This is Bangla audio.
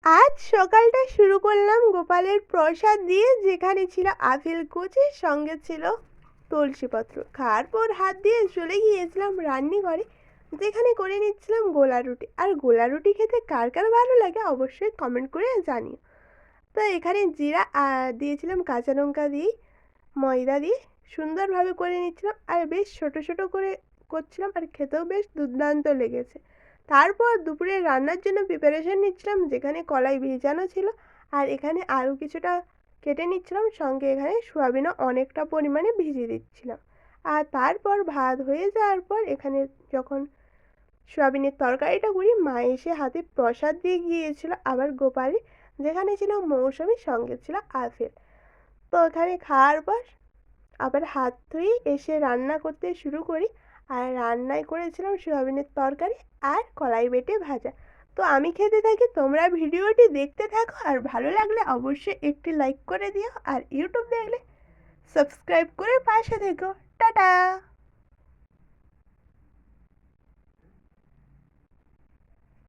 আজ সকালটা শুরু করলাম গোপালের প্রসাদ দিয়ে, যেখানে ছিল আপেল কুচি, সঙ্গে ছিল তুলসীপত্র। খাওয়ার পর হাত দিয়ে চলে গিয়েছিলাম রান্নাঘরে, যেখানে করে নিচ্ছিলাম গোলা রুটি। আর গোলা রুটি খেতে কার কার ভালো লাগে অবশ্যই কমেন্ট করে জানিও। তো এখানে জিরা দিয়েছিলাম, কাঁচা লঙ্কা দিয়ে ময়দা দিয়ে সুন্দরভাবে করে নিচ্ছিলাম, আর বেশ ছোট ছোট করে করছিলাম, আর খেতেও বেশ দুর্দান্ত লেগেছে। তারপর দুপুরে রান্নার জন্য প্রিপারেশন নিচ্ছিলাম, যেখানে কলাই ভেজানো ছিল, আর এখানে আলু কিছুটা কেটে নিচ্ছিলাম, সঙ্গে এখানে সোয়াবিনও অনেকটা পরিমাণে ভিজিয়ে দিচ্ছিলাম। আর তারপর ভাত হয়ে যাওয়ার পর এখানে যখন সোয়াবিনের তরকারিটা করি, মা এসে হাতে প্রসাদ দিয়ে গিয়েছিল আবার গোপালে, যেখানে ছিল মৌসুমি, সঙ্গে ছিল আপেল। তো ওখানে খাওয়ার পর আবার হাত ধুয়ে এসে রান্না করতে শুরু করি। আর রান্নায় করেছিলাম সোয়াবিনের তরকারি আর কলাই বেটে ভাজা। তো আমি খেতে থাকি, তোমরা ভিডিওটি দেখতে থাকো, আর ভালো লাগলে অবশ্যই একটি লাইক করে দিও, আর ইউটিউব দেখলে সাবস্ক্রাইব করে পাশে থেকো। টাটা।